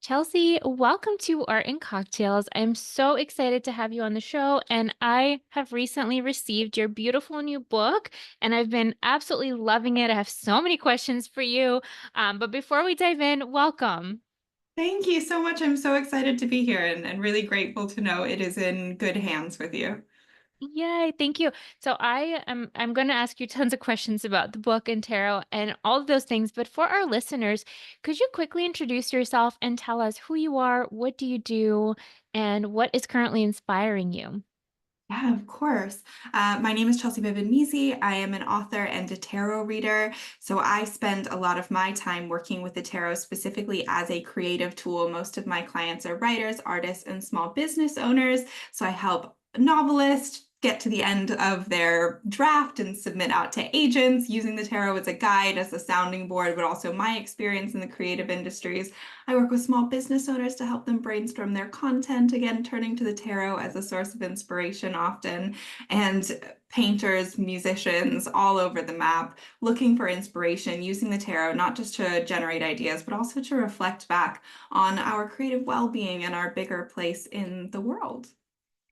Chelsey, welcome to Art and Cocktails. I'm so excited to have you on the show, and I have recently received your beautiful new book, and I've been absolutely loving it. I have so many questions for you. But before we dive in, welcome. Thank you so much. I'm so excited to be here and really grateful to know it is in good hands with you. Yay, thank you. So I'm going to ask you tons of questions about the book and tarot and all of those things, but for our listeners, could you quickly introduce yourself and tell us who you are, what do you do, and what is currently inspiring you? Yeah, of course. My name is Chelsey Pippin Mizzi. I am an author and a tarot reader. So I spend a lot of my time working with the tarot specifically as a creative tool. Most of my clients are writers, artists, and small business owners. So I help novelists get to the end of their draft and submit out to agents using the tarot as a guide, as a sounding board, but also my experience in the creative industries. I work with small business owners to help them brainstorm their content, again, turning to the tarot as a source of inspiration often, and painters, musicians all over the map looking for inspiration, using the tarot not just to generate ideas, but also to reflect back on our creative well-being and our bigger place in the world.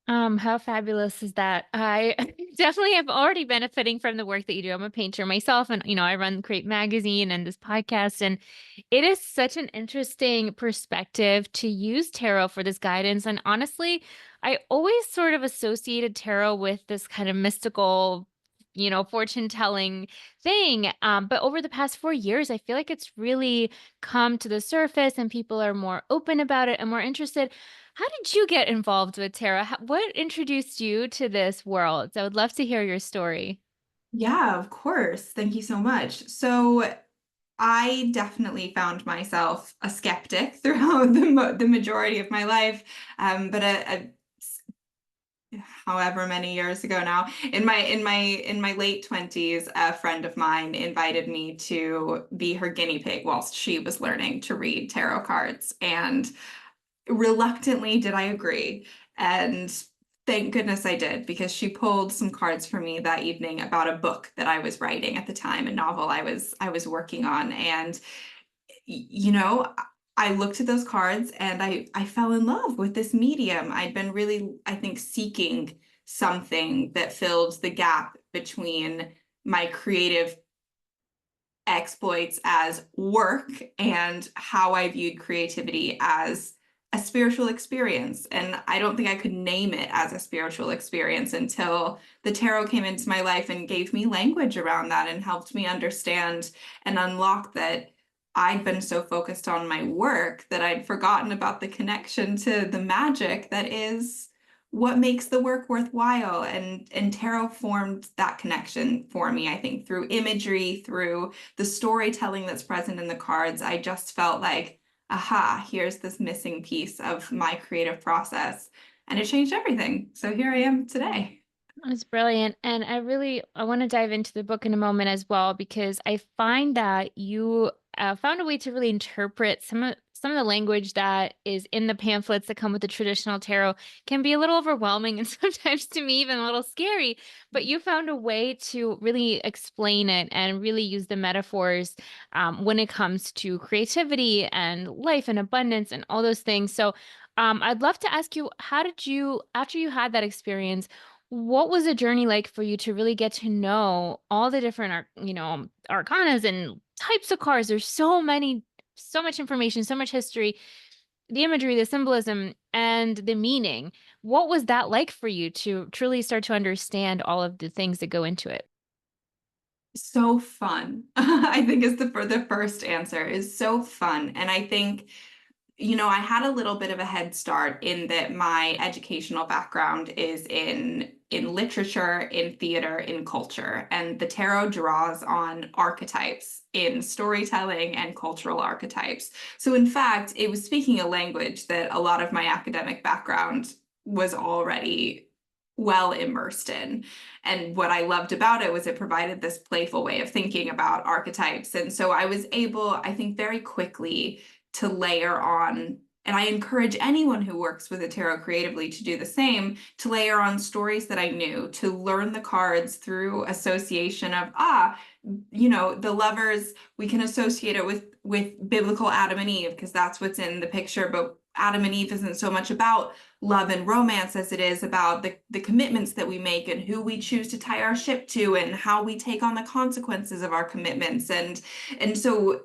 How fabulous is that? I definitely am already benefiting from the work that you do. I'm a painter myself, and I run Create Magazine and this podcast, and it is such an interesting perspective to use tarot for this guidance. And honestly, I always sort of associated tarot with this kind of mystical, fortune telling thing. But over the past 4 years, I feel like it's really come to the surface, and people are more open about it and more interested. How did you get involved with tarot? What introduced you to this world? I would love to hear your story. Yeah, of course. Thank you so much. So I definitely found myself a skeptic throughout the majority of my life. But however many years ago now, in my late 20s, a friend of mine invited me to be her guinea pig whilst she was learning to read tarot cards. And reluctantly did I agree. And thank goodness I did, because she pulled some cards for me that evening about a book that I was writing at the time, a novel I was working on. And you know, I looked at those cards and I fell in love with this medium. I'd been really, I think, seeking something that filled the gap between my creative exploits as work and how I viewed creativity as a spiritual experience. And I don't think I could name it as a spiritual experience until the tarot came into my life and gave me language around that and helped me understand and unlock that I'd been so focused on my work that I'd forgotten about the connection to the magic that is what makes the work worthwhile. And tarot formed that connection for me, I think, through imagery, through the storytelling that's present in the cards. I just felt like, aha, here's this missing piece of my creative process. And it changed everything. So here I am today. That's brilliant. And I want to dive into the book in a moment as well, because I find that you found a way to really interpret some of the language that is in the pamphlets that come with the traditional tarot can be a little overwhelming and sometimes to me even a little scary. But you found a way to really explain it and really use the metaphors when it comes to creativity and life and abundance and all those things. So I'd love to ask you, how did you, after you had that experience, what was the journey like for you to really get to know all the different arcanas and types of cards? There's so many, so much information, so much history, the imagery, the symbolism, and the meaning. What was that like for you to truly start to understand all of the things that go into it? So fun. I think is the first answer is so fun. And I think I had a little bit of a head start in that my educational background is in literature, in theater, in culture, and the tarot draws on archetypes in storytelling and cultural archetypes. So in fact, it was speaking a language that a lot of my academic background was already well immersed in. And what I loved about it was it provided this playful way of thinking about archetypes. And so I was able, I think, very quickly to layer on And I encourage anyone who works with the tarot creatively to do the same, to layer on stories that I knew, to learn the cards through association of, the lovers, we can associate it with biblical Adam and Eve because that's what's in the picture, but Adam and Eve isn't so much about love and romance as it is about the commitments that we make and who we choose to tie our ship to and how we take on the consequences of our commitments. And so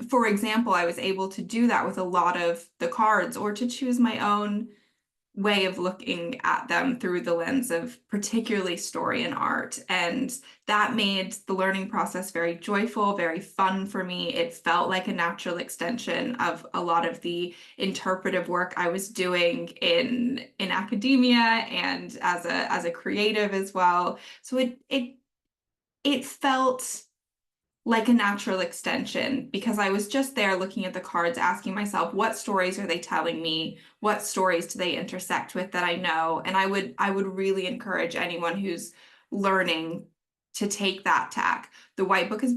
for example, I was able to do that with a lot of the cards, or to choose my own way of looking at them through the lens of particularly story and art. And that made the learning process very joyful, very fun for me. It felt like a natural extension of a lot of the interpretive work I was doing in academia and as a creative as well. So it felt like a natural extension because I was just there looking at the cards, asking myself, what stories are they telling me? What stories do they intersect with that I know? And I would really encourage anyone who's learning to take that tack. The white book is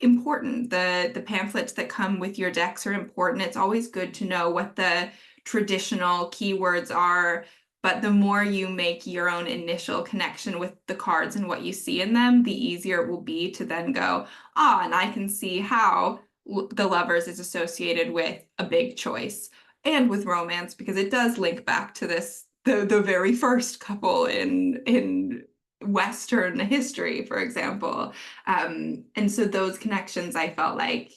important. The pamphlets that come with your decks are important. It's always good to know what the traditional keywords are, but the more you make your own initial connection with the cards and what you see in them, the easier it will be to then go, and I can see how the lovers is associated with a big choice and with romance because it does link back to this the very first couple in Western history, for example. And so those connections I felt like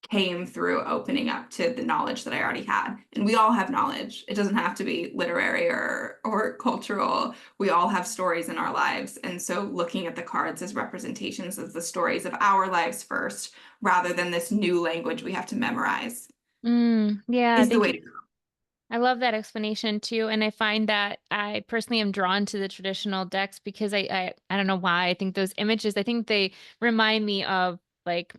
came through opening up to the knowledge that I already had. And we all have knowledge. It doesn't have to be literary or cultural. We all have stories in our lives. And so looking at the cards as representations of the stories of our lives first, rather than this new language we have to memorize, Yeah, is the thank way you. to go. I love that explanation too, and I find that I personally am drawn to the traditional decks because I don't know why. I think those images, I think they remind me of like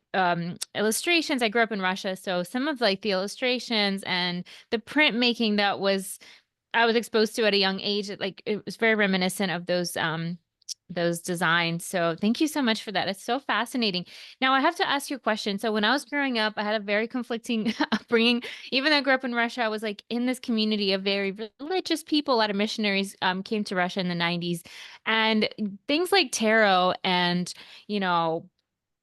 illustrations. I grew up in Russia, so some of like the illustrations and the printmaking that was I was exposed to at a young age, it was very reminiscent of those designs. So thank you so much for that. It's so fascinating. Now I have to ask you a question. So when I was growing up, I had a very conflicting upbringing. Even though I grew up in Russia, I was like in this community of very religious people. A lot of missionaries came to Russia in the 90s. And things like tarot and, you know,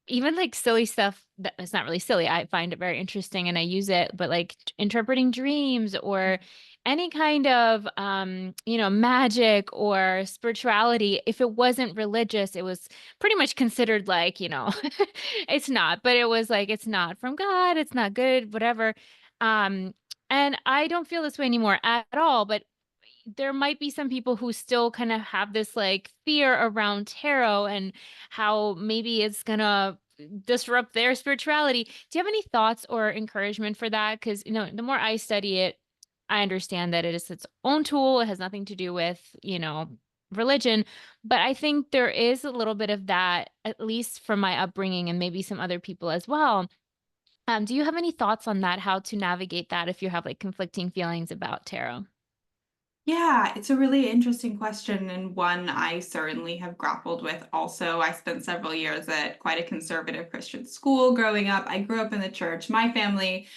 even like silly stuff that it's not really silly. I find it very interesting and I use it, but like interpreting dreams or any kind of magic or spirituality, if it wasn't religious, it was pretty much considered like, it's not, but it was like it's not from God, it's not good, whatever. Um and I don't feel this way anymore at all, but there might be some people who still kind of have this like fear around tarot and how maybe it's gonna disrupt their spirituality. Do you have any thoughts or encouragement for that? Because the more I study it, I understand that it is its own tool. It has nothing to do with, religion. But I think there is a little bit of that, at least from my upbringing and maybe some other people as well. Do you have any thoughts on that? How to navigate that if you have like conflicting feelings about tarot? Yeah, it's a really interesting question and one I certainly have grappled with also. I spent several years at quite a conservative Christian school growing up. I grew up in the church. My family,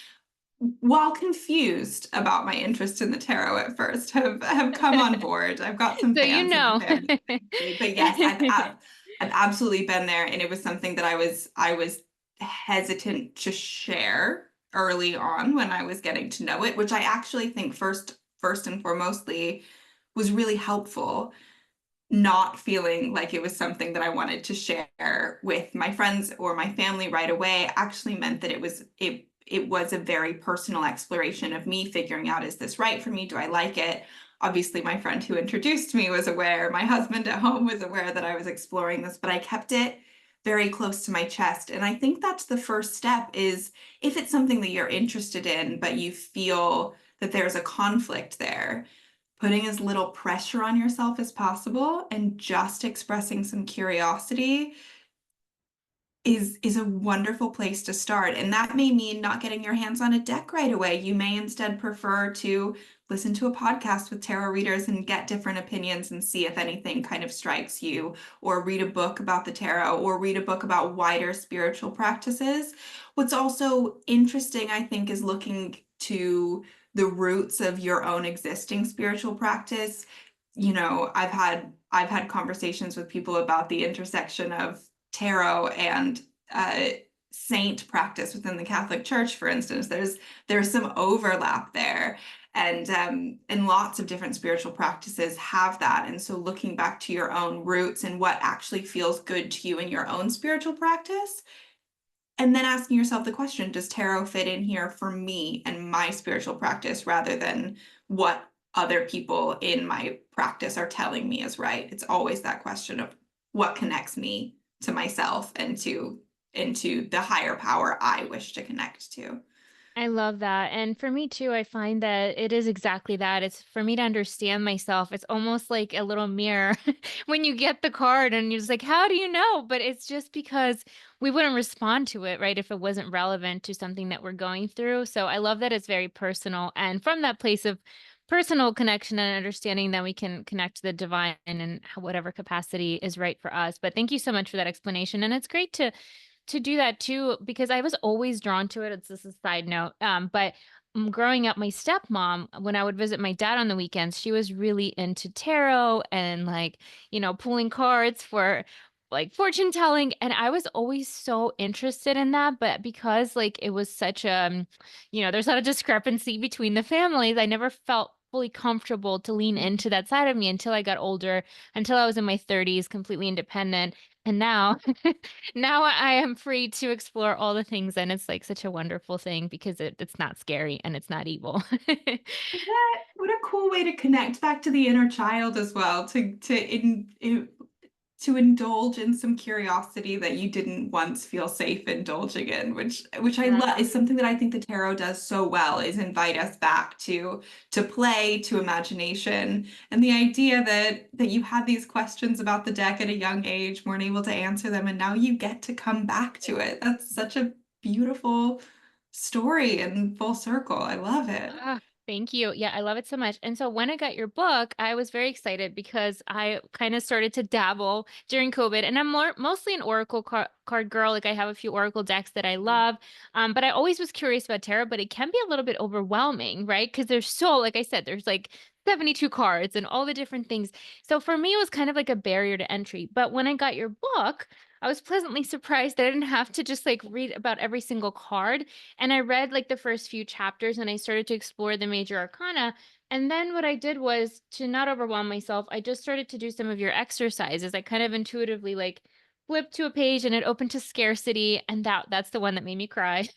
while confused about my interest in the tarot at first, have come on board. I've got some So you fans in the know. family, thankfully. But yes, I've absolutely been there, and it was something that I was hesitant to share early on when I was getting to know it, which I actually think first and foremostly was really helpful. Not feeling like it was something that I wanted to share with my friends or my family right away actually meant that it was a very personal exploration of me figuring out, is this right for me? Do I like it? Obviously, my friend who introduced me was aware. My husband at home was aware that I was exploring this, but I kept it very close to my chest. And I think that's the first step, is if it's something that you're interested in, but you feel that there's a conflict there, putting as little pressure on yourself as possible and just expressing some curiosity is a wonderful place to start. And that may mean not getting your hands on a deck right away. You may instead prefer to listen to a podcast with tarot readers and get different opinions and see if anything kind of strikes you, or read a book about the tarot, or read a book about wider spiritual practices. What's also interesting, I think, is looking to the roots of your own existing spiritual practice. You know, I've had conversations with people about the intersection of tarot and uh, saint practice within the Catholic Church, for instance. There's some overlap there, and lots of different spiritual practices have that. And so, looking back to your own roots and what actually feels good to you in your own spiritual practice, and then asking yourself the question, does tarot fit in here for me and my spiritual practice rather than what other people in my practice are telling me is right? It's always that question of what connects me to myself and to into the higher power I wish to connect to. I love that. And for me too, I find that it is exactly that. It's for me to understand myself. It's almost like a little mirror when you get the card and you're just like, how do you know? But it's just because we wouldn't respond to it, right? If it wasn't relevant to something that we're going through. So I love that it's very personal. And from that place of personal connection and understanding that we can connect to the divine in whatever capacity is right for us. But thank you so much for that explanation. And it's great to do that too, because I was always drawn to it. It's just a side note. But growing up, my stepmom, when I would visit my dad on the weekends, she was really into tarot and like, pulling cards for like fortune telling. And I was always so interested in that. But because like it was such there's not a discrepancy between the families, I never felt fully comfortable to lean into that side of me until I got older, until I was in my 30s, completely independent. And now now I am free to explore all the things, and it's, like, such a wonderful thing because it's not scary and it's not evil. What a cool way to connect back to the inner child as well, to indulge in some curiosity that you didn't once feel safe indulging in, which I Yeah. love is something that I think the tarot does so well, is invite us back to play, to imagination, and the idea that you had these questions about the deck at a young age, weren't able to answer them, and now you get to come back to it. That's such a beautiful story and full circle. I love it. Ah, thank you. Yeah, I love it so much. And so when I got your book, I was very excited because I kind of started to dabble during COVID, and I'm mostly an Oracle card girl. Like I have a few Oracle decks that I love, but I always was curious about tarot. But it can be a little bit overwhelming, right? Because there's so, like I said, there's like 72 cards and all the different things. So for me, it was kind of like a barrier to entry. But when I got your book, I was pleasantly surprised that I didn't have to just like read about every single card, and I read like the first few chapters and I started to explore the major arcana. And then what I did was to not overwhelm myself, I just started to do some of your exercises. I kind of intuitively like flipped to a page and it opened to scarcity, and that's the one that made me cry.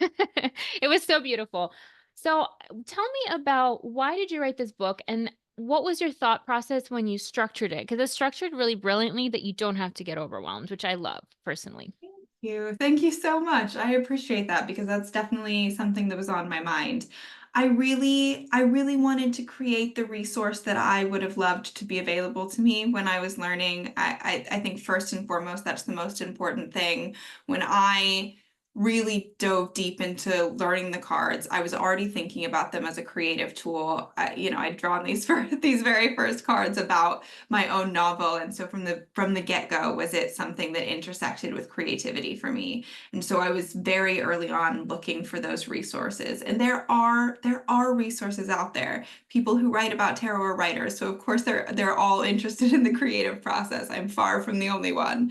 It was so beautiful. So tell me about, why did you write this book, and what was your thought process when you structured it? Because it's structured really brilliantly that you don't have to get overwhelmed, which I love personally. Thank you. Thank you so much. I appreciate that because that's definitely something that was on my mind. I really wanted to create the resource that I would have loved to be available to me when I was learning. I think first and foremost, that's the most important thing. When I really dove deep into learning the cards, I was already thinking about them as a creative tool. I'd drawn these for these very first cards about my own novel, and so from the get-go, was it something that intersected with creativity for me? And so I was very early on looking for those resources, and there are resources out there. People who write about tarot are writers, so of course they're all interested in the creative process. I'm far from the only one,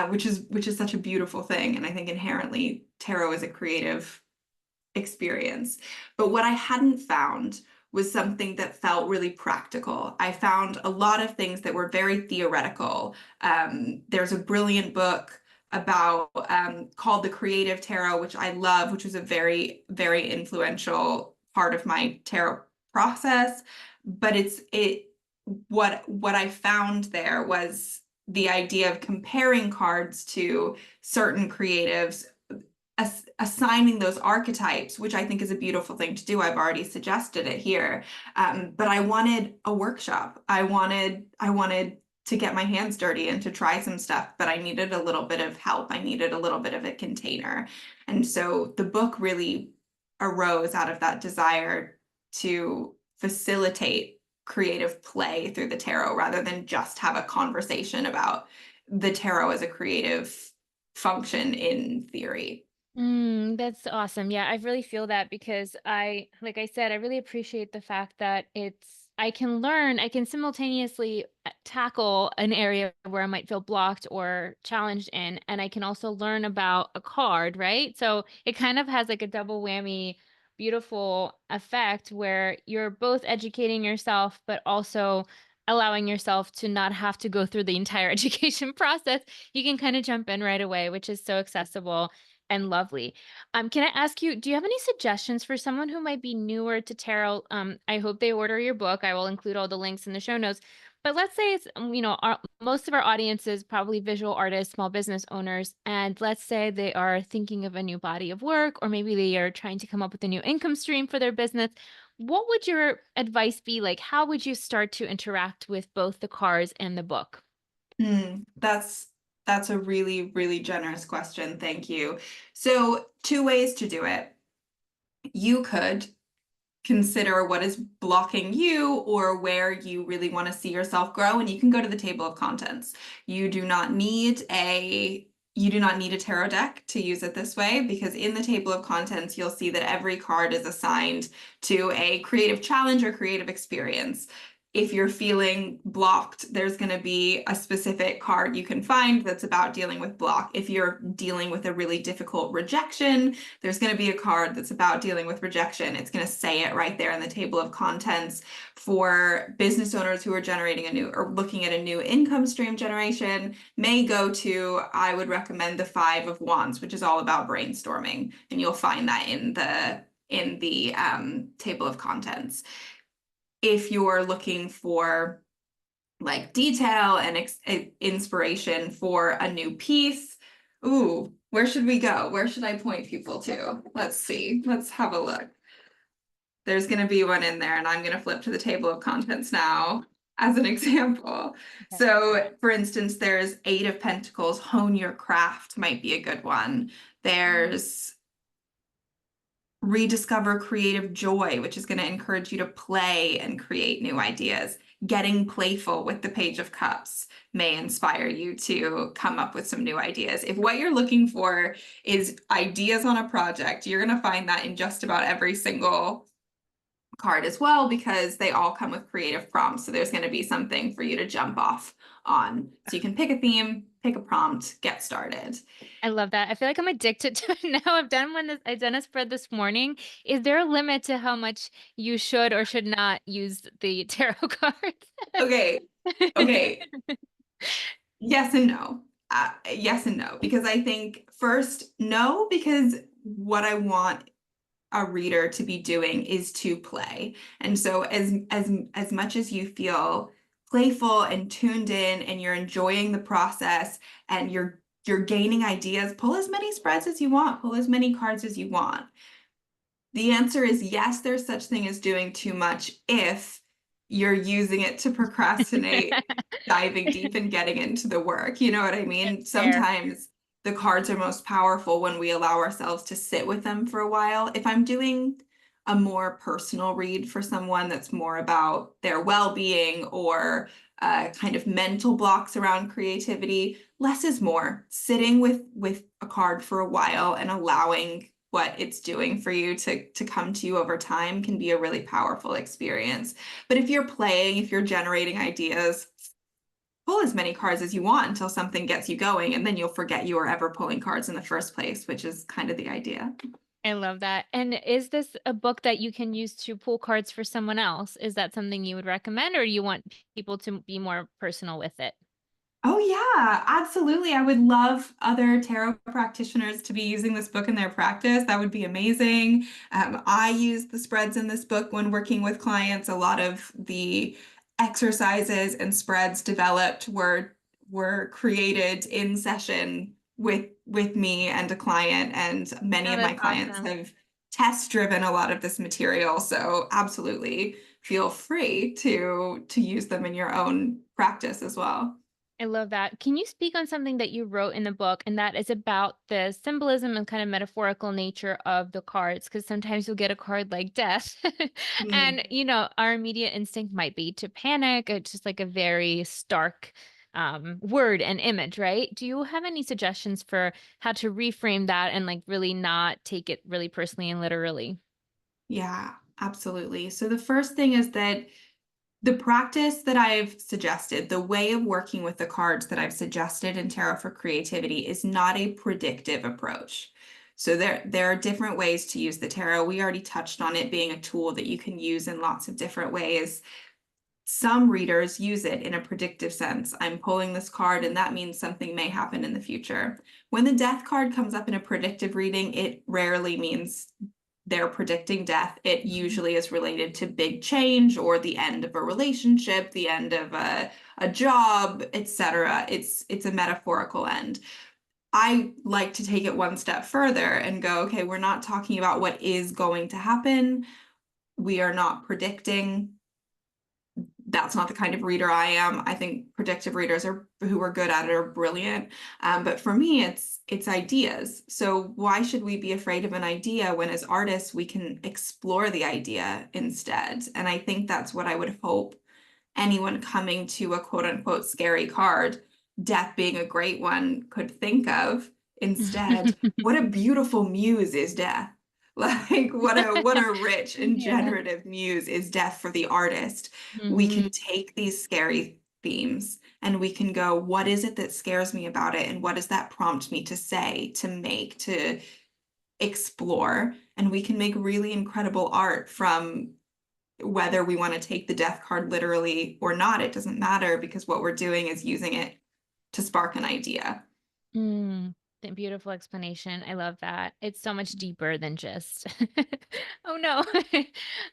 which is such a beautiful thing, and I think inherently tarot is a creative experience. But what I hadn't found was something that felt really practical. I found a lot of things that were very theoretical. There's a brilliant book about called The Creative Tarot, which I love, which was a very, very influential part of my tarot process. But what I found there was the idea of comparing cards to certain creatives, assigning those archetypes, which I think is a beautiful thing to do. I've already suggested it here. But I wanted a workshop. I wanted to get my hands dirty and to try some stuff, but I needed a little bit of help. I needed a little bit of a container. And so the book really arose out of that desire to facilitate creative play through the tarot rather than just have a conversation about the tarot as a creative function in theory. That's awesome. Yeah, I really feel that because like I said, I really appreciate the fact that I can learn, I can simultaneously tackle an area where I might feel blocked or challenged in, and I can also learn about a card, right? So it kind of has like a double whammy, beautiful effect where you're both educating yourself, but also allowing yourself to not have to go through the entire education process. You can kind of jump in right away, which is so accessible and lovely. Can I ask you, do you have any suggestions for someone who might be newer to tarot? I hope they order your book. I will include all the links in the show notes. But let's say it's, most of our audience is probably visual artists, small business owners, and let's say they are thinking of a new body of work, or maybe they are trying to come up with a new income stream for their business. What would your advice be? Like, how would you start to interact with both the cards and the book? That's a really, really generous question. Thank you. So, two ways to do it. You could consider what is blocking you or where you really want to see yourself grow, and you can go to the table of contents. You do not need a you do not need a tarot deck to use it this way, because in the table of contents you'll see that every card is assigned to a creative challenge or creative experience. If you're feeling blocked, there's going to be a specific card you can find that's about dealing with block. If you're dealing with a really difficult rejection, there's going to be a card that's about dealing with rejection. It's going to say it right there in the table of contents. For business owners who are generating a new or looking at a new income stream generation, may go to, I would recommend the Five of Wands, which is all about brainstorming, and you'll find that in the table of contents. If you're looking for like detail and inspiration for a new piece, ooh, where should we go? Where should I point people to? Let's see. Let's have a look. There's going to be one in there, and I'm going to flip to the table of contents now as an example. Okay. So, for instance, there's Eight of Pentacles, hone your craft might be a good one. There's rediscover creative joy, which is going to encourage you to play and create new ideas. Getting playful with the Page of Cups may inspire you to come up with some new ideas. If what you're looking for is ideas on a project, you're going to find that in just about every single card as well, because they all come with creative prompts. So there's going to be something for you to jump off on. So you can pick a theme, pick a prompt, get started. I love that. I feel like I'm addicted to it now. I've done a spread this morning. Is there a limit to how much you should or should not use the tarot cards? Okay. Okay. Yes and no. Yes and no. Because I think first, no, because what I want a reader to be doing is to play. And so as much as you feel playful and tuned in and you're enjoying the process and you're gaining ideas, pull as many spreads as you want, pull as many cards as you want. The answer is yes, there's such thing as doing too much if you're using it to procrastinate diving deep and getting into the work. You know what I That's mean? fair. Sometimes the cards are most powerful when we allow ourselves to sit with them for a while. If I'm doing a more personal read for someone that's more about their well-being or kind of mental blocks around creativity, less is more. Sitting with a card for a while and allowing what it's doing for you to come to you over time can be a really powerful experience. But if you're playing, if you're generating ideas, pull as many cards as you want until something gets you going, and then you'll forget you were ever pulling cards in the first place, which is kind of the idea. I love that. And is this a book that you can use to pull cards for someone else? Is that something you would recommend, or you want people to be more personal with it? Oh, yeah, absolutely. I would love other tarot practitioners to be using this book in their practice. That would be amazing. I use the spreads in this book when working with clients. A lot of the exercises and spreads developed were created in session with me and a client, and many Oh, of my that's clients awesome. have test driven a lot of this material. So absolutely feel free to use them in your own practice as well. I love that. Can you speak on something that you wrote in the book, and that is about the symbolism and kind of metaphorical nature of the cards? Because sometimes you'll get a card like death, Mm. and our immediate instinct might be to panic. It's just like a very stark, word and image, right? Do you have any suggestions for how to reframe that and like really not take it really personally and literally? Yeah, absolutely. So the first thing is that the practice that I've suggested, the way of working with the cards that I've suggested in Tarot for Creativity is not a predictive approach. So there are different ways to use the tarot. We already touched on it being a tool that you can use in lots of different ways. Some readers use it in a predictive sense. I'm pulling this card and that means something may happen in the future. When the death card comes up in a predictive reading, it rarely means they're predicting death. It usually is related to big change or the end of a relationship, the end of a job, etc. It's a metaphorical end. I like to take it one step further and go, okay, we're not talking about what is going to happen. We are not predicting. That's not the kind of reader I am. I think predictive readers are who are good at it are brilliant. But for me, it's ideas. So why should we be afraid of an idea when as artists we can explore the idea instead? And I think that's what I would hope anyone coming to a quote unquote scary card, death being a great one, could think of instead. What a beautiful muse is death. Like what a rich and Yeah. generative muse is death for the artist. We Hmm. can take these scary themes and we can go, what is it that scares me about it? And what does that prompt me to say, to make, to explore? And we can make really incredible art from whether we want to take the death card literally or not. It doesn't matter because what we're doing is using it to spark an idea. Mm, the beautiful explanation. I love that. It's so much deeper than just, oh no.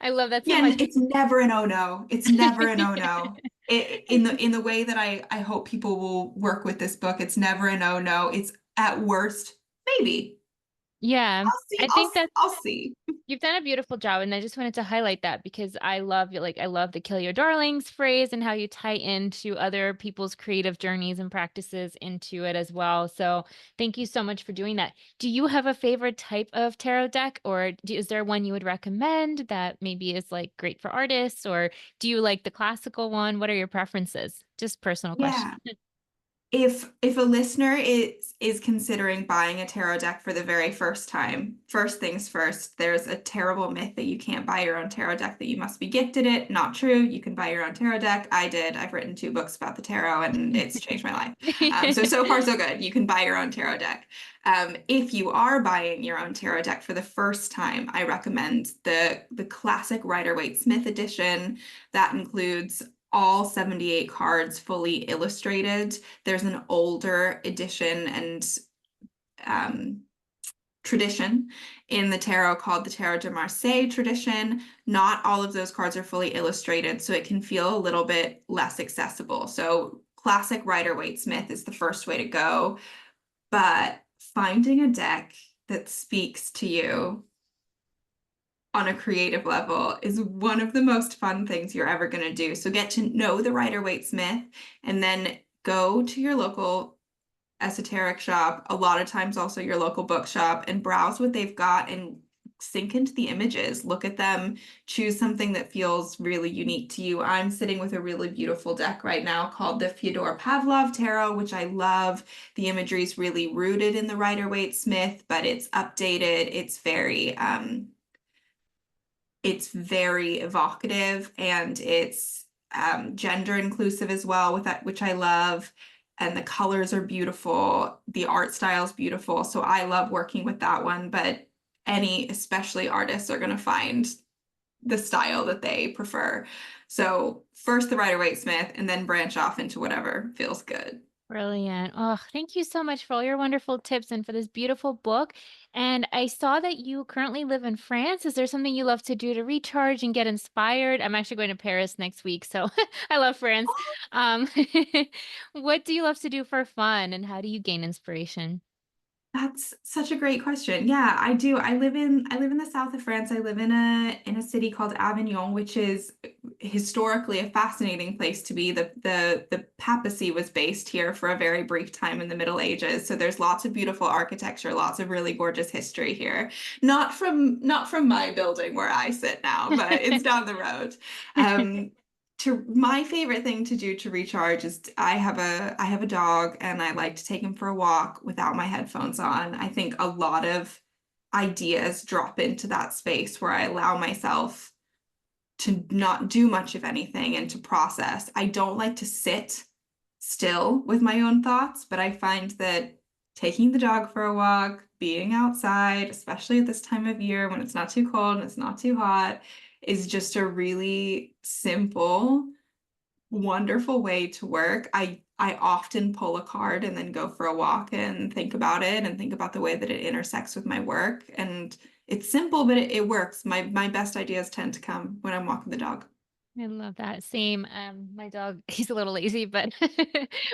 I love that so Yeah, much. and it's never an oh no. It's never an oh no. In the way that I hope people will work with this book, it's never an oh no. It's at worst, maybe. Yeah, I'll see. I think that I'll see. you've done a beautiful job, and I just wanted to highlight that because I love the kill your darlings phrase and how you tie into other people's creative journeys and practices into it as well. So thank you so much for doing that. Do you have a favorite type of tarot deck, or is there one you would recommend that maybe is like great for artists, or do you like the classical one? What are your preferences? Just personal question. Yeah. If a listener is considering buying a tarot deck for the very first time, first things first, there's a terrible myth that you can't buy your own tarot deck, that you must be gifted it. Not true. You can buy your own tarot deck. I did. I've written 2 books about the tarot and it's changed my life. So far so good. You can buy your own tarot deck. If you are buying your own tarot deck for the first time, I recommend the classic Rider-Waite-Smith edition. That includes all 78 cards fully illustrated. There's an older edition and tradition in the tarot called the Tarot de Marseille tradition. Not all of those cards are fully illustrated, so it can feel a little bit less accessible. So classic Rider-Waite-Smith is the first way to go, but finding a deck that speaks to you on a creative level is one of the most fun things you're ever going to do. So get to know the Rider-Waite-Smith and then go to your local esoteric shop, a lot of times also your local bookshop, and browse what they've got and sink into the images. Look at them, choose something that feels really unique to you. I'm sitting with a really beautiful deck right now called the Fyodor Pavlov Tarot, which I love. The imagery is really rooted in the Rider-Waite-Smith, but it's updated. It's very evocative and it's gender inclusive as well, with that, which I love. And the colors are beautiful. The art style is beautiful. So I love working with that one. But especially artists, are going to find the style that they prefer. So first the Rider-Waite-Smith and then branch off into whatever feels good. Brilliant. Oh, thank you so much for all your wonderful tips and for this beautiful book. And I saw that you currently live in France. Is there something you love to do to recharge and get inspired? I'm actually going to Paris next week, so I love France. Um, what do you love to do for fun and how do you gain inspiration? That's such a great question. Yeah, I do. I live in the south of France. I live in a city called Avignon, which is historically a fascinating place to be. The papacy was based here for a very brief time in the Middle Ages. So there's lots of beautiful architecture, lots of really gorgeous history here. Not from my building where I sit now, but it's down the road. Um, To my favorite thing to do to recharge is I have a dog and I like to take him for a walk without my headphones on. I think a lot of ideas drop into that space where I allow myself to not do much of anything and to process. I don't like to sit still with my own thoughts, but I find that taking the dog for a walk, being outside, especially at this time of year when it's not too cold and it's not too hot, is just a really simple, wonderful way to work. I often pull a card and then go for a walk and think about it and think about the way that it intersects with my work. And it's simple, but it works. My best ideas tend to come when I'm walking the dog. I love that. Same. My dog, he's a little lazy, but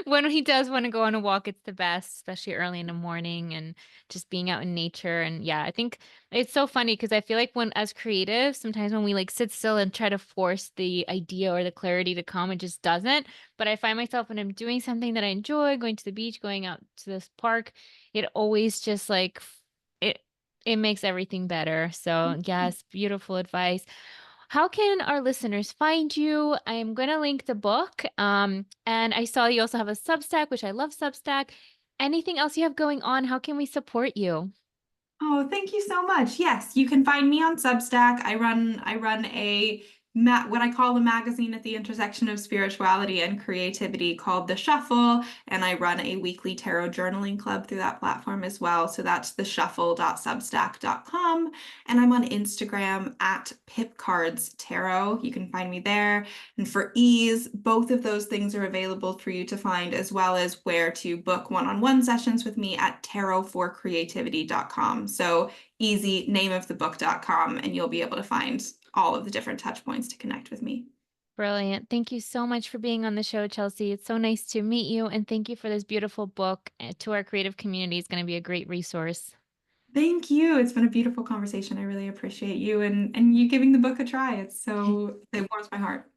when he does want to go on a walk, it's the best, especially early in the morning and just being out in nature. And yeah, I think it's so funny because I feel like when as creatives, sometimes when we like sit still and try to force the idea or the clarity to come, it just doesn't. But I find myself when I'm doing something that I enjoy, going to the beach, going out to this park, it always just like it it makes everything better. So yes, beautiful advice. How can our listeners find you? I'm going to link the book. And I saw you also have a Substack, which I love Substack. Anything else you have going on? How can we support you? Oh, thank you so much. Yes, you can find me on Substack. I run a what I call a magazine at the intersection of spirituality and creativity called The Shuffle, and I run a weekly tarot journaling club through that platform as well. So that's theshuffle.substack.com, and I'm on Instagram at pipcardstarot. You can find me there. And for ease, both of those things are available for you to find, as well as where to book one-on-one sessions with me at tarotforcreativity.com. So easy, nameofthebook.com, and you'll be able to find all of the different touch points to connect with me. Brilliant. Thank you so much for being on the show, Chelsey. It's so nice to meet you. And thank you for this beautiful book. To our creative community, it's going to be a great resource. Thank you. It's been a beautiful conversation. I really appreciate you and you giving the book a try. It warms my heart.